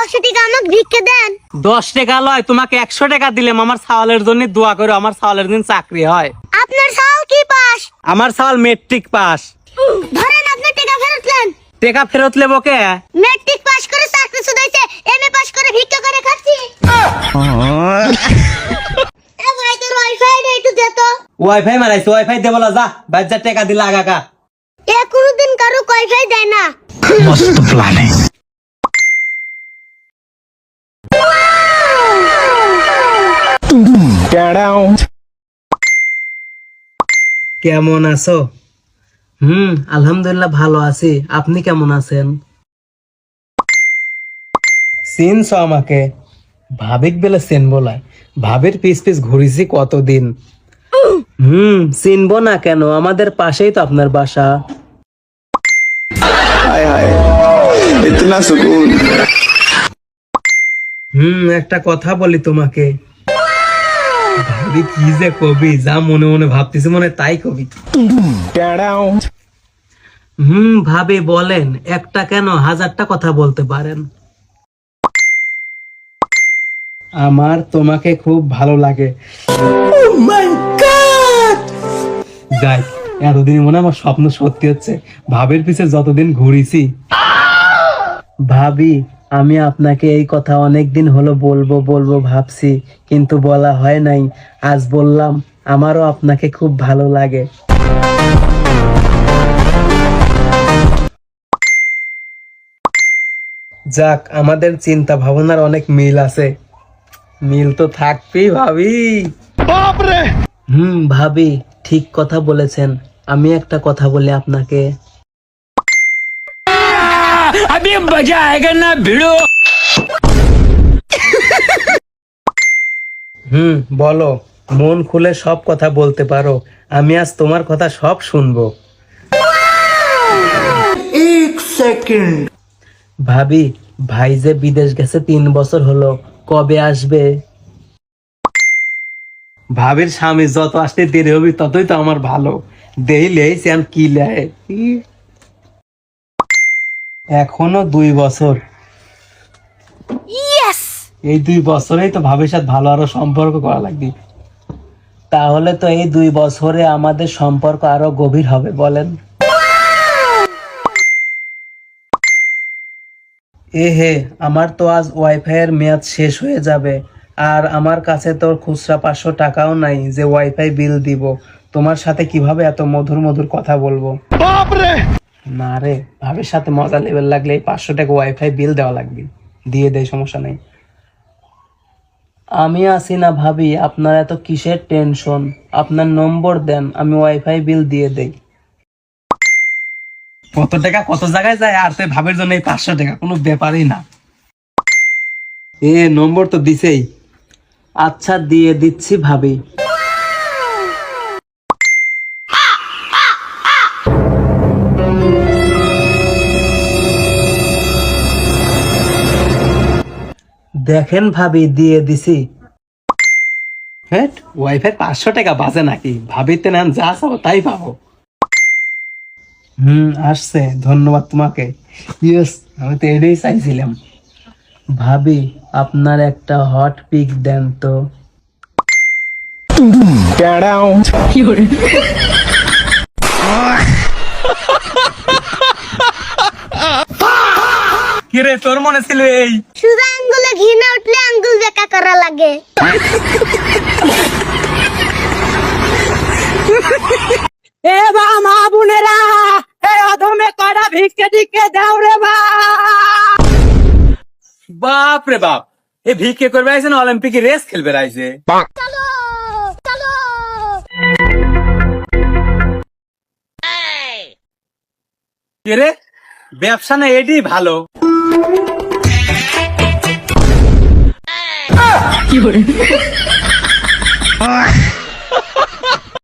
10 টাকা আমাকে ভিক্ষে দেন। 10 টাকা লয়, তোমাকে 100 টাকা দিলাম আমার ছাওয়ালের জন্য দোয়া করো, আমার ছাওয়ালের দিন চাকরি হয়। আপনার ছাওয়াল কি পাস? আমার ছাওয়াল মেট্রিক পাস। ধরেন আপনার টাকা ফেরত নেন। টাকা ফেরত লেবো কে? মেট্রিক পাস করে চাকরি শুধাইছে, এমএ পাস করে ভিক্ষা করে খাচ্ছি। এ ভাই তোর ওয়াইফাই রে একটু দে তো। ওয়াইফাই মারাইছে, ওয়াইফাই দে বলা যা, বাজার টাকা দিলা আগাকা। এ কোনদিন কারো ওয়াইফাই দেয় না। मस्त प्लान है। কেমন আছো? আলহামদুলিল্লাহ ভালো আছি, আপনি কেমন আছেন? চিনছো আমাকে? ভাবিক বেলে চেন বলায়, ভাবির পিস পিস ঘুরিছি কতদিন। চিনবো না কেন, আমাদের পাশেই তো আপনার বাসা। हाय हाय इतना सुकून। একটা কথা বলি তোমাকে, ভাবি কি যে কবি, যা মনে মনে ভাবতেছি মনে তাই কবি। ভাবি বলেন, একটা কেন 1000টা কথা বলতে পারেন। আমার তোমাকে খুব ভালো লাগে। যাই, এতদিন মনে হয় আমার স্বপ্ন সত্যি হচ্ছে, ভাবের পিছে যতদিন ঘুরিছি। ভাবি, আমি আপনাকে এই কথা অনেকদিন হলো বলবো বলবো ভাবছি, কিন্তু বলা হয় নাই। আজ বললাম, আমারও আপনাকে খুব ভালো লাগে। যাক, আমাদের চিন্তা ভাবনার অনেক মিল আছে। মিল তো থাকবেই ভাবি। ভাবি ঠিক কথা বলেছেন। আমি একটা কথা বলি আপনাকে। अभी मजा आएगा ना भिड़ो। বলো, মন খুলে সব কথা বলতে পারো, আমি আজ তোমার কথা সব শুনবো। 1 सेकंड। ভাবি, ভাই যে বিদেশ গেছে 3 বছর হলো, কবে আসবে? ভাবির স্বামী যত আসতে দেরি হবে ততই তো আমার ভালো। দেইলেই সেন কি লেয়, এখনো 2 বছর। এই 2 বছরেই তো ভাবির সাথে ভালো আরো সম্পর্ক করা লাগবে। তাহলে তো এই 2 বছরে আমাদের সম্পর্ক আরো গভীর হবে, বলেন? হে, আমার তো আজ ওয়াইফাই এর মেয়াদ শেষ হয়ে যাবে, আর আমার কাছে তো খুচরা 500 টাকাও নাই যে ওয়াইফাই বিল দিব। তোমার সাথে কিভাবে এত মধুর মধুর কথা বলবো? না রে, ভাবির সাথে মজা লেভেল লাগলে এই 500 টাকা ওয়াইফাই বিল দেওয়া লাগবে। দিয়ে দেয়, সমস্যা নাই। আমি আছি না ভাবি, আপনার এত কিসের টেনশন? আপনার নম্বর দেন, আমি ওয়াইফাই বিল দিয়ে দেই। কত টাকা কত জায়গায় যায়, আর তুই ভাবের জন্য এই 500 টাকা কোনো ব্যাপারই না। নম্বর তো দিছেই। আচ্ছা, দিয়ে দিচ্ছি ভাবি। দেখেন ভাবি, দিয়ে দিছি। ওয়াইফাই 500 টাকা বাজে নাকি? ভাবিতে নেন, যা চাবো তাই পাবো। আসছে, ধন্যবাদ তোমাকে। ইয়েস, আমি তো এটাই চাইছিলাম। ভাবি, আপনার একটা হট পিক দেন তো। কিরে, তোর মনে ছিল এই? সোজা আঙ্গুলে ঘি না উঠলে আঙ্গুল বেঁকা করা লাগে। এ বা মা বোনেরা, এই অধমে কড়া ভিক্ষে টিক্ষে দাও রে বাপ রে বাপ। এ ভিক্ষে করবে আইছে না অলিম্পিকে রেস খেলবে আইছে? চলো চলো। কে রে, ব্যবসা না এডি ভালো। কি